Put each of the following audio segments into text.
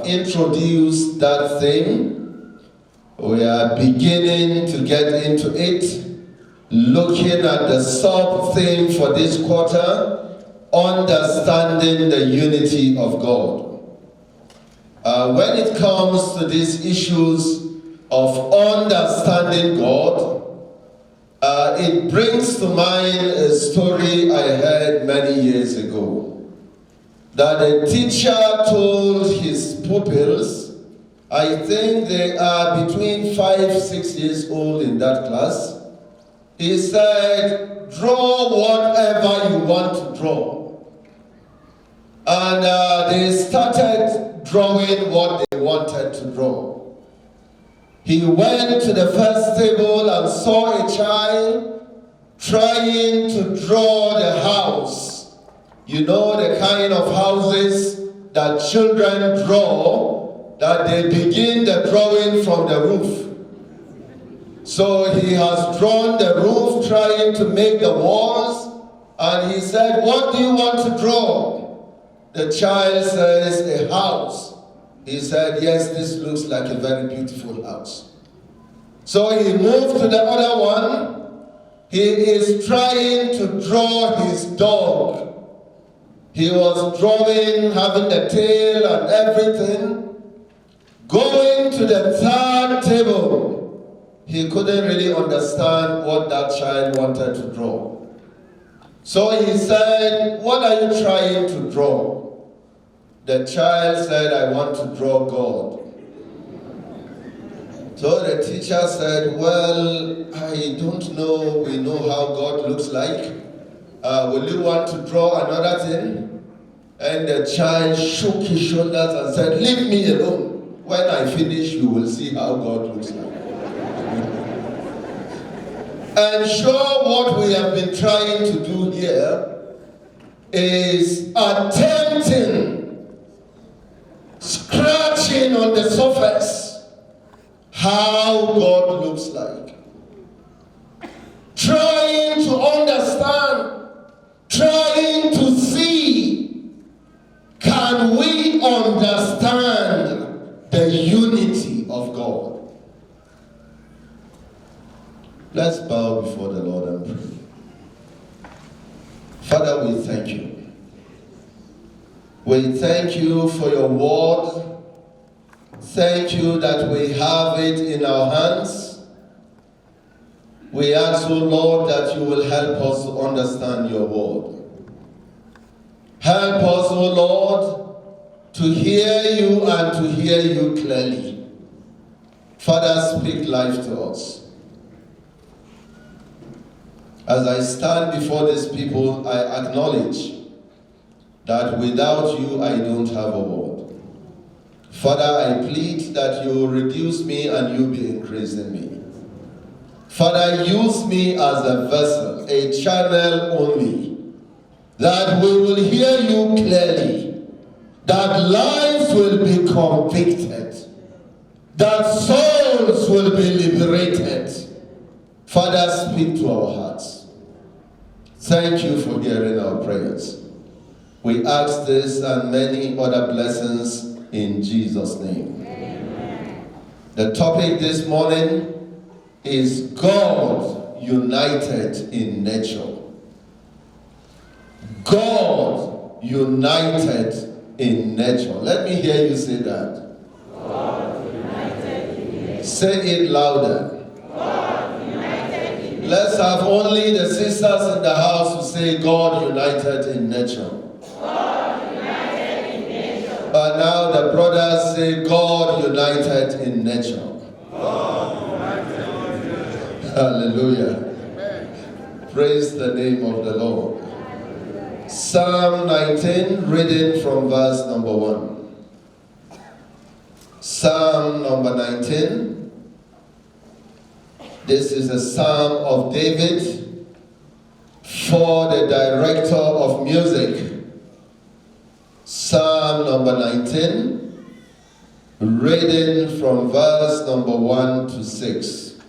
introduced that theme. We are beginning to get into it, looking at the sub-theme for this quarter, understanding the unity of God. When it comes to these issues of understanding God, it brings to mind a story I heard many years ago. That a teacher told his pupils, I think they are between 5-6 years old in that class. He said, draw whatever you want to draw. And they started drawing what they wanted to draw. He went to the first table and saw a child trying to draw the house. You know the kind of houses that children draw, that they begin the drawing from the roof. So he has drawn the roof, trying to make the walls, and he said, what do you want to draw? The child says, a house. He said, yes, this looks like a very beautiful house. So he moved to the other one. He is trying to draw his dog. He was drawing, having the tail and everything. Going to the third table, he couldn't really understand what that child wanted to draw. So he said, what are you trying to draw? The child said, I want to draw God. So the teacher said, well, I don't know, we know how God looks like. Will you want to draw another thing? And the child shook his shoulders and said, leave me alone. When I finish, you will see how God looks like. And sure, what we have been trying to do here is attempting, scratching on the surface, how God looks like. Trying to understand, trying to see, can we understand the unity of God? Let's bow before the Lord and pray. Father, we thank you. We thank you for your word. Thank you that we have it in our hands. We ask, O Lord, that you will help us to understand your word. Help us, O Lord, to hear you and to hear you clearly. Father, speak life to us. As I stand before these people, I acknowledge that without you, I don't have a word. Father, I plead that you will reduce me and you be increased in me. Father, use me as a vessel, a channel only, that we will hear you clearly, that lives will be convicted, that souls will be liberated. Father, speak to our hearts. Thank you for hearing our prayers. We ask this and many other blessings in Jesus' name. Amen. The topic this morning is God united in nature. God united in nature. Let me hear you say that. God united in nature. Say it louder. Let's have only the sisters in the house who say God united in nature. God united in nature. And now the brothers say God united in nature. God united in nature. Hallelujah. Amen. Praise the name of the Lord. Psalm 19, reading from verse number 1. Psalm number 19. This is a psalm of David for the director of music. Psalm number 19, reading from verse number 1 to 6.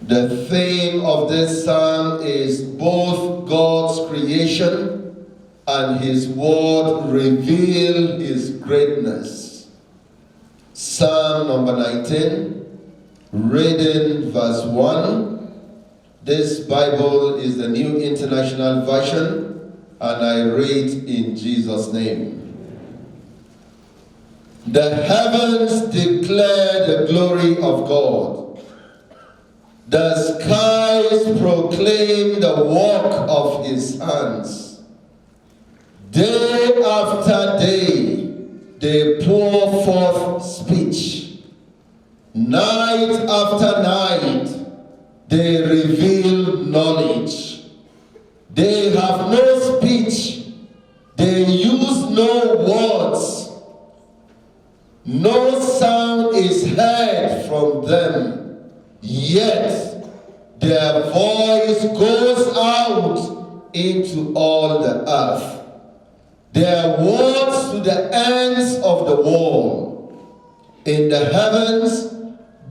The theme of this psalm is both God's creation and his word reveal his greatness. Psalm number 19, reading verse 1. This Bible is the New International Version, and I read in Jesus' name. The heavens declare the glory of God. The skies proclaim the work of his hands. Day after day, they pour forth speech. Night after night, they reveal knowledge. They have no speech. They use no words. No sound is heard from them, yet their voice goes out into all the earth. Their words to the ends of the world. In the heavens,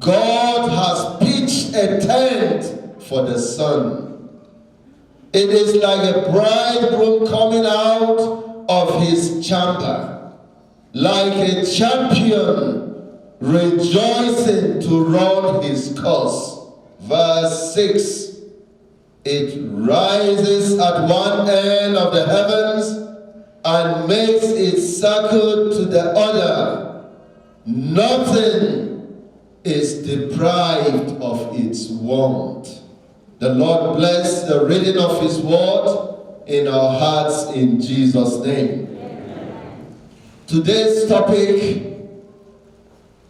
God has pitched a tent for the sun. It is like a bridegroom coming out of his chamber, like a champion rejoicing to run his course. Verse 6, it rises at one end of the heavens and makes its circle to the other. Nothing is deprived of its warmth. The Lord bless the reading of his word in our hearts in Jesus' name. Today's topic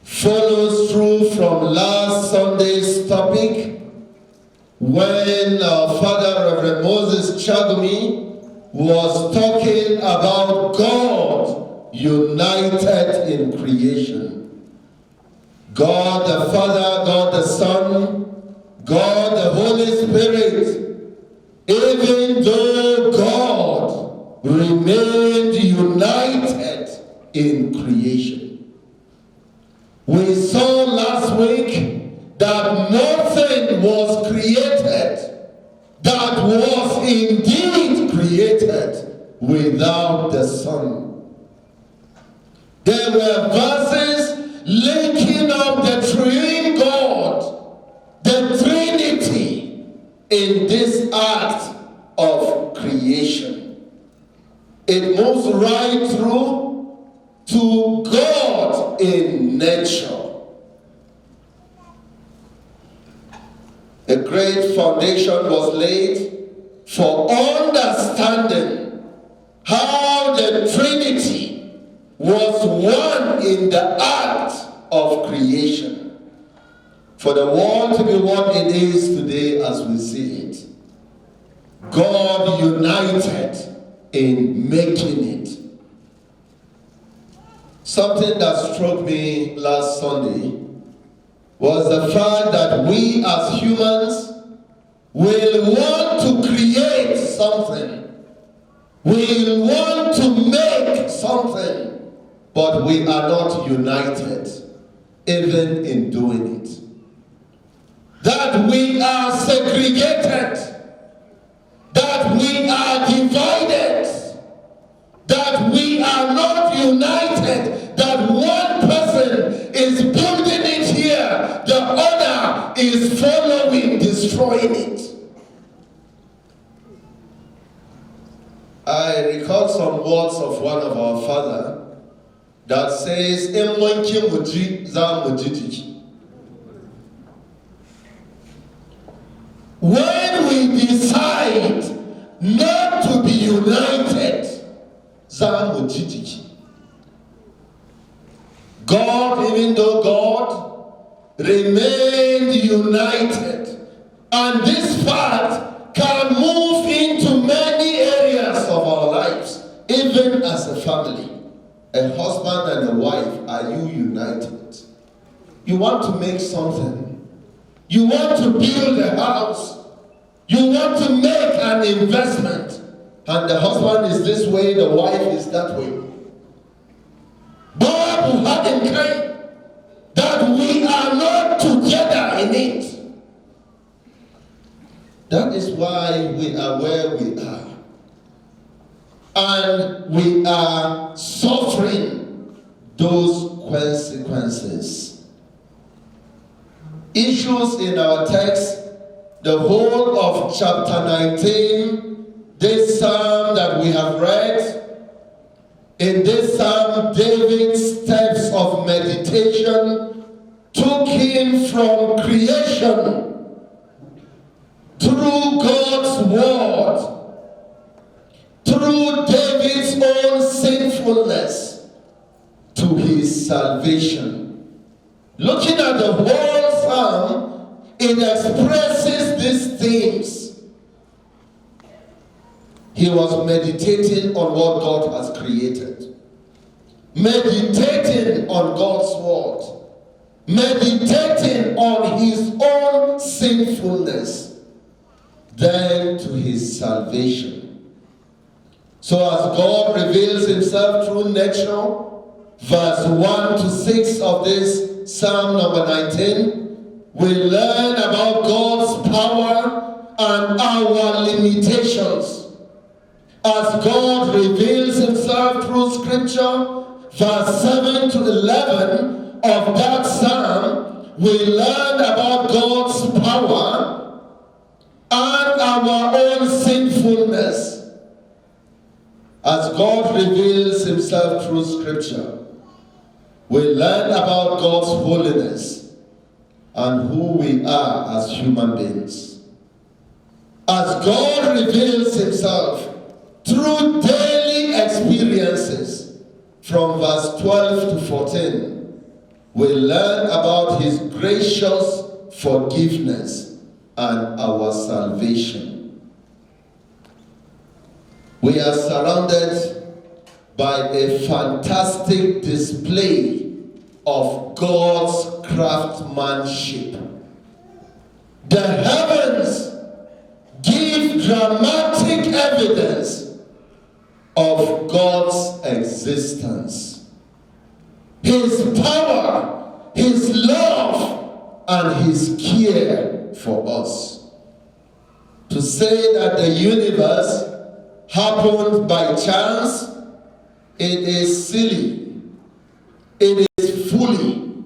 follows through from last Sunday's topic, when our Father Reverend Moses Chagumi was talking about God united in creation. God the Father, God the Son, God the Holy Spirit, even though God remained united in creation. We saw last week that nothing was created that was indeed created without the Son. There were verses linking up the triune God, the Trinity, in this act of creation. It moves right through to God in nature. A great foundation was laid for understanding how the Trinity was one in the act of creation. For the world to be what it is today as we see it, God united in making it. Something that struck me last Sunday was the fact that we as humans will want to create something. We want to make something, but we are not united, even in doing it. That we are segregated, that we are divided, that we are not united, that one person is building it here, the other is following, destroying it. I recall some words of one of our father that says, when we decide not to be united, God, even though God remained united, and this fact can move into many areas of our lives, even as a family. A husband and a wife, are you united? You want to make something. You want to build a house. You want to make an investment. And the husband is this way, the wife is that way. God who had in mind that we are not together in it. That is why we are where we are. and we are suffering those consequences. Issues in our text, the whole of chapter 19, this psalm that we have read. In this psalm, David's steps of meditation took him from creation through God's word, through David's own sinfulness, to his salvation. Looking at the whole psalm, it expresses these themes. He was meditating on what God has created, meditating on God's word, meditating on his own sinfulness, then to his salvation. So as God reveals himself through nature, verse 1 to 6 of this Psalm number 19, we learn about God's power and our limitations. As God reveals himself through scripture, verse 7 to 11 of that psalm, we learn about God's power and our own sinfulness. As God reveals himself through scripture, we learn about God's holiness and who we are as human beings. As God reveals himself through daily experiences, from verse 12 to 14, we learn about his gracious forgiveness and our salvation. We are surrounded by a fantastic display of God's craftsmanship. The heavens give dramatic evidence of God's existence, his power, his love, and his care for us. To say that the universe happened by chance, it is silly, it is folly.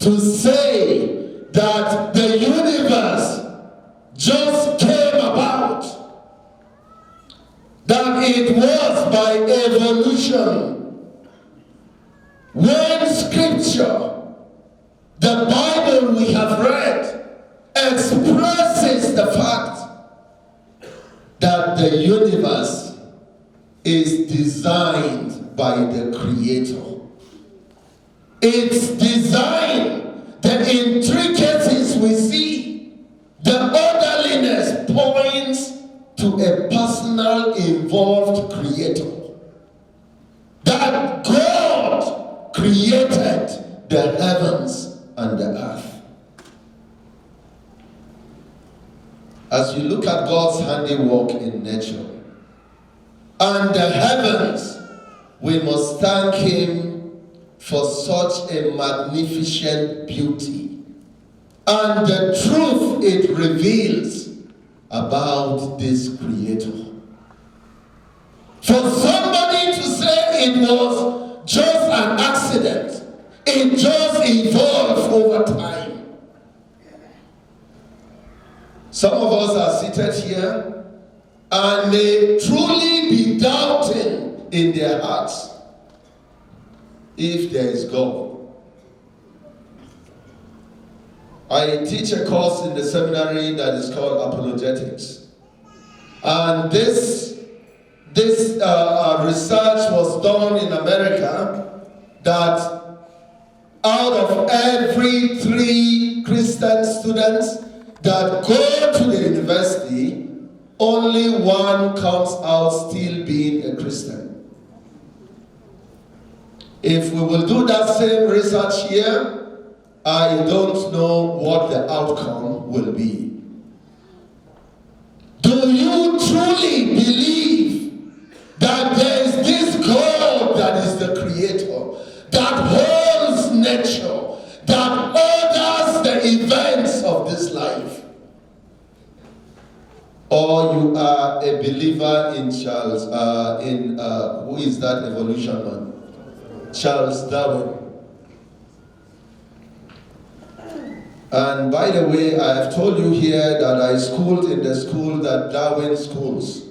To say that the universe just came about, that it was by evolution, when scripture, the Bible we have read, expresses the fact that the universe is designed by the Creator. Its design, the intricacies we see, the orderliness points to a personal, involved Creator. That God created the heavens and the earth. As you look at God's handiwork in nature and the heavens, we must thank him for such a magnificent beauty and the truth it reveals about this Creator. For somebody to say it was just an accident, it just evolved over time. Some of us are seated here and may truly be doubting in their hearts if there is God. I teach a course in the seminary that is called Apologetics. And this research was done in America, that out of every 3 Christian students that go to the university, only 1 comes out still being a Christian. If we will do that same research here, I don't know what the outcome will be. Do you truly believe that there is this God that is the Creator, that holds nature, that orders the events of this life? or you are a believer in Charles, who is that evolution man? Charles Darwin. And by the way, I have told you here that I schooled in the school that Darwin schools.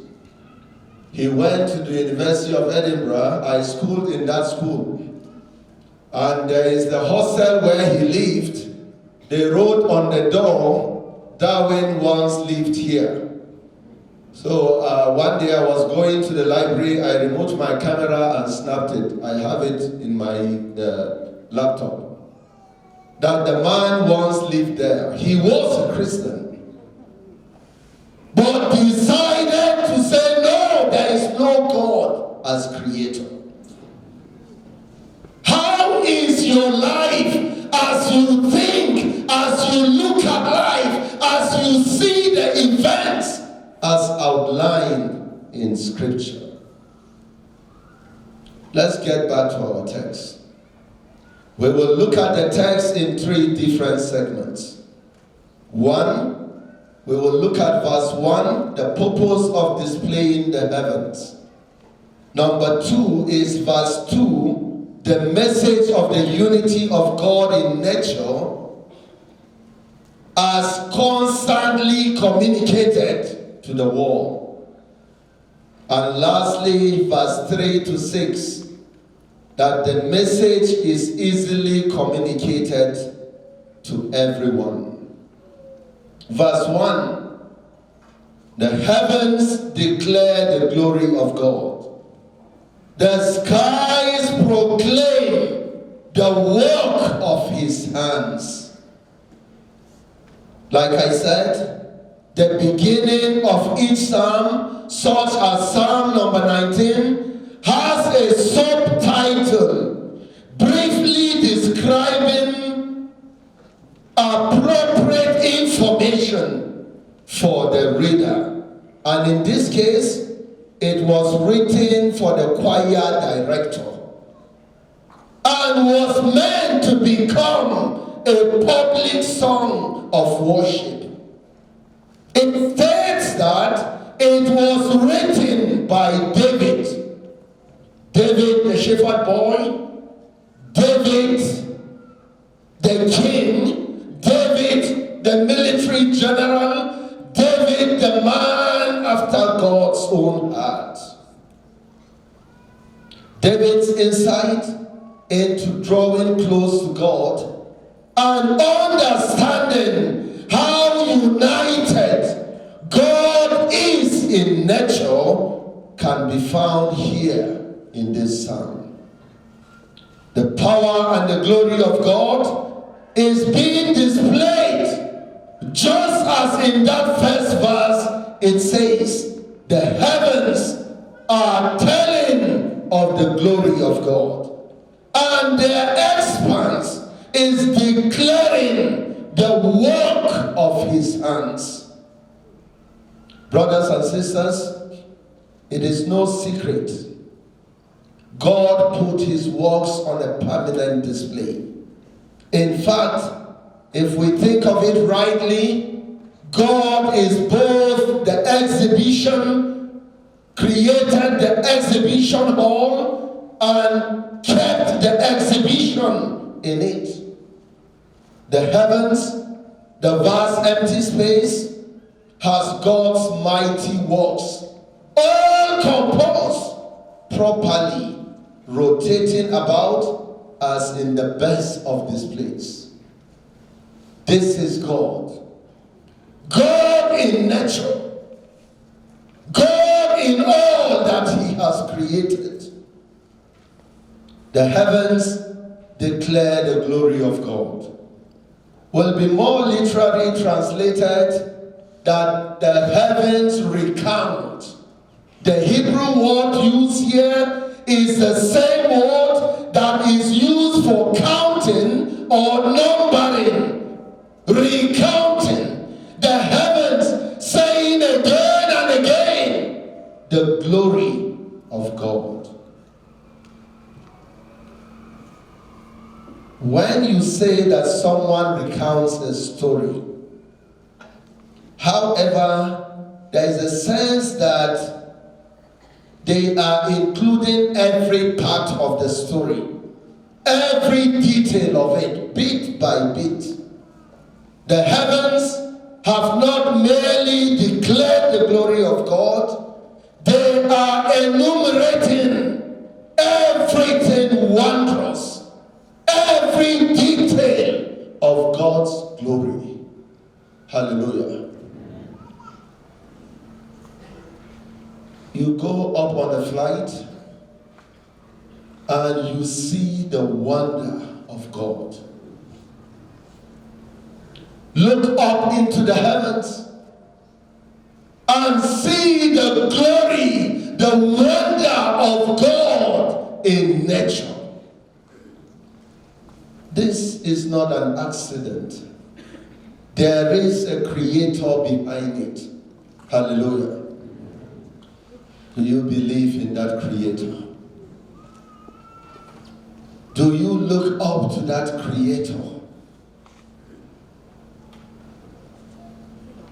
He went to the University of Edinburgh. I schooled in that school. And there is the hostel where he lived. They wrote on the door, Darwin once lived here. So one day I was going to the library, I removed my camera and snapped it. I have it in my laptop. That the man once lived there. He was a Christian, but decided to say, no, there is no God as creator. How is your life as you think, as you look at life, as you see the events as outlined in Scripture? Let's get back to our text. We will look at the text in 3 different segments. 1, we will look at verse 1, the purpose of displaying the heavens. Number 2 is verse 2, the message of the unity of God in nature as constantly communicated to the world. And lastly, verse 3 to 6, that the message is easily communicated to everyone. Verse 1, the heavens declare the glory of God. The skies proclaim the work of his hands. Like I said, the beginning of each psalm, such as Psalm number 19, has a subtitle briefly describing appropriate information for the reader. And in this case, it was written for the choir director and was meant to become a public song of worship. It states that it was written by David the shepherd boy, David the king, David the military general, David the man after God's own heart. David's insight into drawing close to God and understanding how united God is in nature can be found here in this psalm. The power and the glory of God is being displayed just as in that first verse it says, the heavens are telling of the glory of God, and their expanse is declaring the work of his hands. Brothers and sisters, it is no secret God put his works on a permanent display. In fact, if we think of it rightly, God is both the exhibition, created the exhibition hall, and kept the exhibition in it. The heavens, the vast empty space, has God's mighty works, all composed properly, rotating about as in the best of displays. This is God. God in nature. God in all that he has created. The heavens declare the glory of God. Will be more literally translated that the heavens recount. The Hebrew word used here is the same word that is used for counting or numbering, recounting. The heavens saying again and again the glory of God. When you say that someone recounts a story, however there is a sense that they are including every part of the story, every detail of it, bit by bit. The heavens have not merely declared the glory of God, they are enumerating everything wondrous, every detail of God's glory. Hallelujah. You go up on a flight and you see the wonder of God. Look up into the heavens and see the glory, the wonder of God in nature. This is not an accident. There is a creator behind it. Hallelujah. Do you believe in that creator? Do you look up to that creator?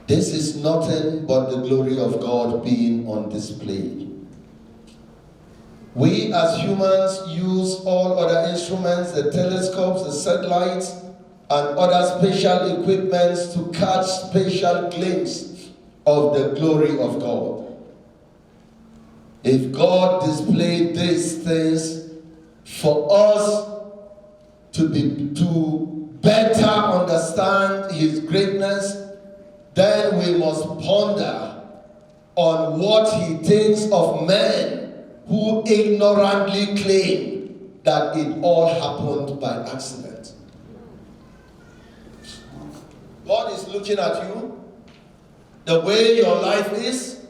This is nothing but the glory of God being on display. We as humans use all other instruments, the telescopes, the satellites, and other spatial equipments to catch spatial glimpses of the glory of God. If God displayed these things for us to better understand His greatness, then we must ponder on what He thinks of men who ignorantly claim that it all happened by accident. God is looking at you, the way your life is,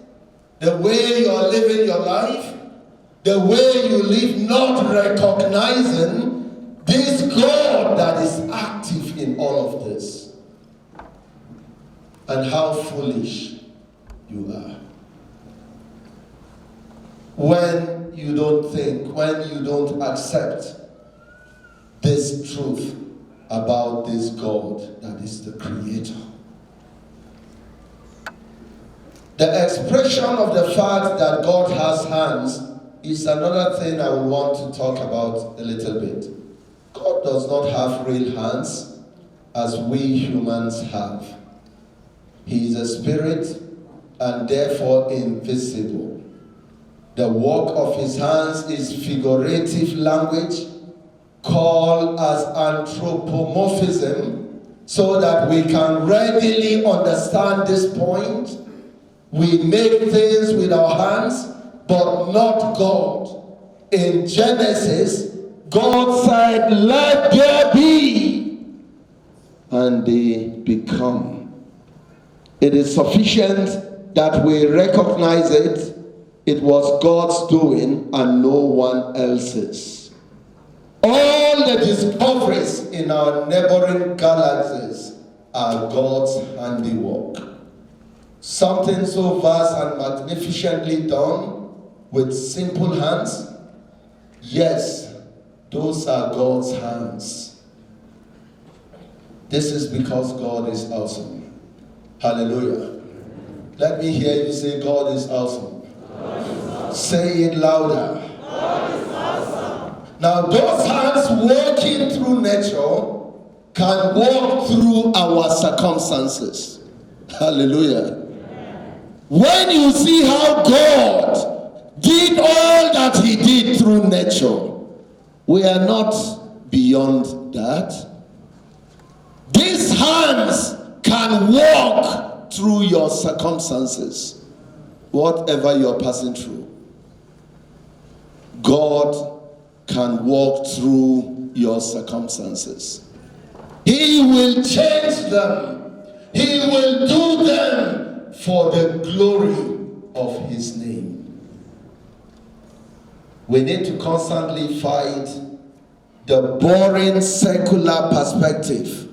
the way you are living your life, the way you live, not recognizing this God that is active in all of this. And how foolish you are. When you don't think, when you don't accept this truth about this God that is the creator. The expression of the fact that God has hands is another thing I would want to talk about a little bit. God does not have real hands as we humans have. He is a spirit and therefore invisible. The work of his hands is figurative language called as anthropomorphism, so that we can readily understand this point. We make things with our hands, but not God. In Genesis, God said, "Let there be," and they become. It is sufficient that we recognize it. It was God's doing and no one else's. All the discoveries in our neighboring galaxies are God's handiwork. Something so vast and magnificently done with simple hands, yes, those are God's hands. This is because God is awesome. Hallelujah. Let me hear you say, God is awesome. God is awesome. Say it louder. God is awesome. Now, those hands working through nature can walk through our circumstances. Hallelujah. When you see how God did all that he did through nature, we are not beyond that. These hands can walk through your circumstances, whatever you're passing through. God can walk through your circumstances. He will change them. He will do them for the glory of his name. We need to constantly fight the boring secular perspective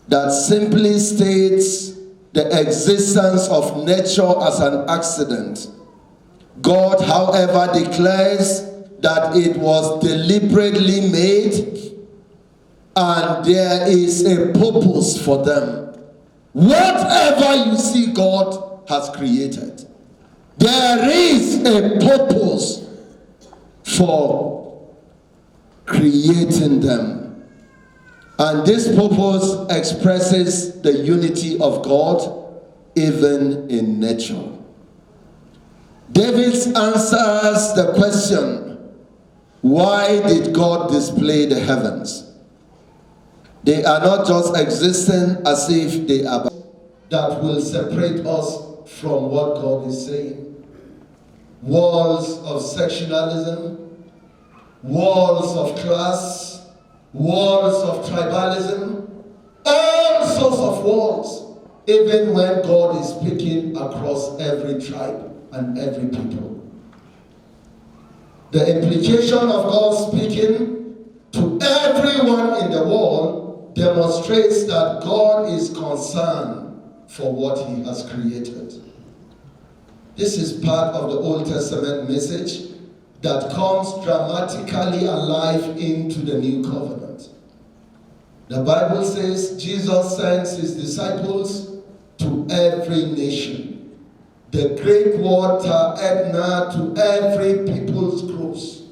that simply states the existence of nature as an accident. God, however, declares that it was deliberately made and there is a purpose for them. Whatever you see God has created. There is a purpose for creating them. And this purpose expresses the unity of God even in nature. David answers the question, why did God display the heavens? They are not just existing as if they are that will separate us from what God is saying. Walls of sectionalism, walls of class, walls of tribalism, all sorts of walls, even when God is speaking across every tribe and every people. The implication of God speaking to everyone in the world demonstrates that God is concerned for what he has created. This is part of the Old Testament message that comes dramatically alive into the New Covenant. The Bible says Jesus sends his disciples to every nation. The great water Edna to every people's groups.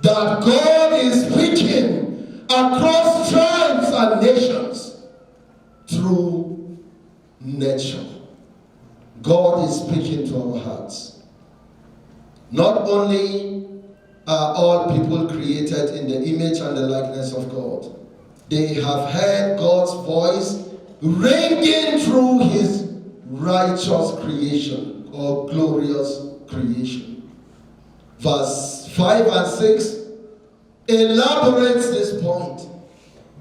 That God is speaking across tribes and nations through nature. God is speaking to our hearts. Not only are all people created in the image and the likeness of God, they have heard God's voice ringing through his righteous creation or glorious creation. Verse 5 and 6 elaborates this point.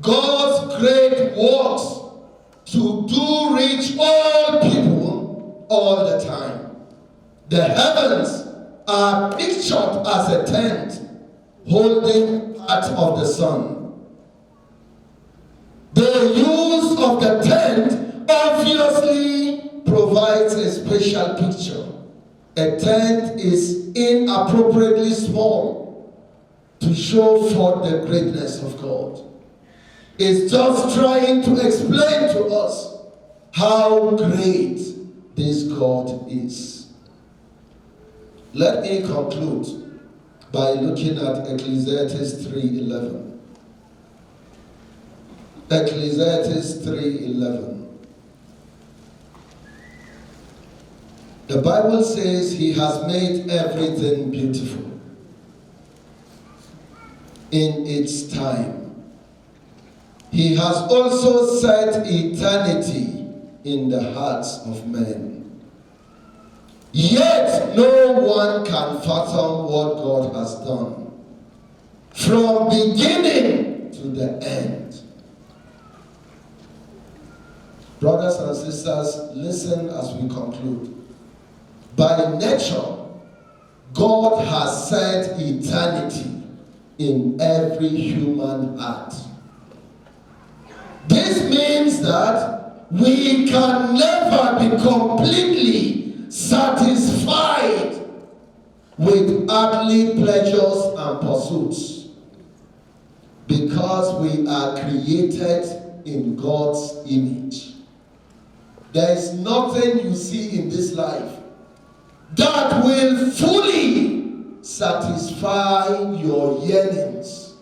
God's great works to do reach all people all the time. The heavens are pictured as a tent holding part of the sun. The use of the tent obviously provides a special picture. A tent is inappropriately small to show forth the greatness of God. It's just trying to explain to us how great this God is. Let me conclude by looking at Ecclesiastes 3:11. Ecclesiastes 3:11. The Bible says he has made everything beautiful in its time. He has also set eternity in the hearts of men. Yet no one can fathom what God has done from beginning to the end. Brothers and sisters, listen as we conclude. By nature, God has set eternity in every human heart. This means that we can never be completely satisfied with earthly pleasures and pursuits because we are created in God's image. There is nothing you see in this life that will fully satisfy your yearnings.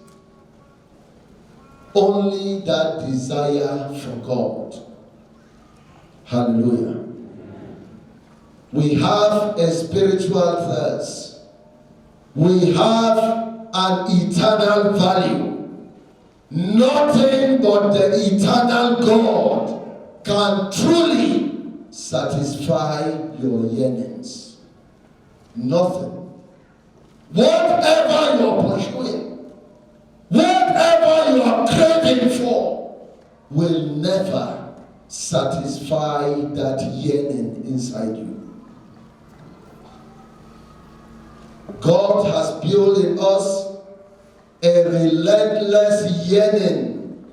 Only that desire for God. Hallelujah. We have a spiritual thirst. We have an eternal value. Nothing but the eternal God can truly satisfy your yearnings. Nothing. Whatever you're pursuing, whatever you are craving for, will never satisfy that yearning inside you. God has built in us a relentless yearning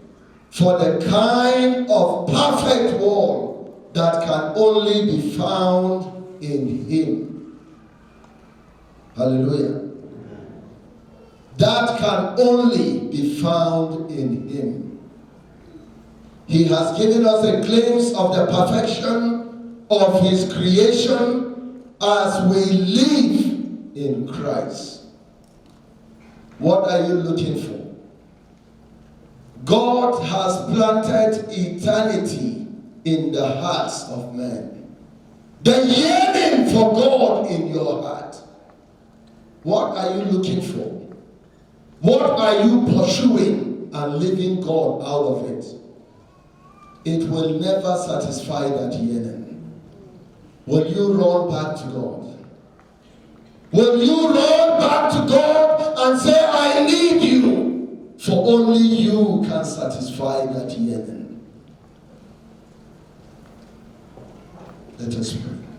for the kind of perfect world that can only be found in Him. Hallelujah. That can only be found in Him. He has given us a glimpse of the perfection of his creation as we live in Christ. What are you looking for? God has planted eternity in the hearts of men. The yearning for God in your heart. What are you looking for? What are you pursuing and leaving God out of it? It will never satisfy that yearning. Will you run back to God? Will you run back to God and say, I need you? For only you can satisfy that yearning. Let us pray.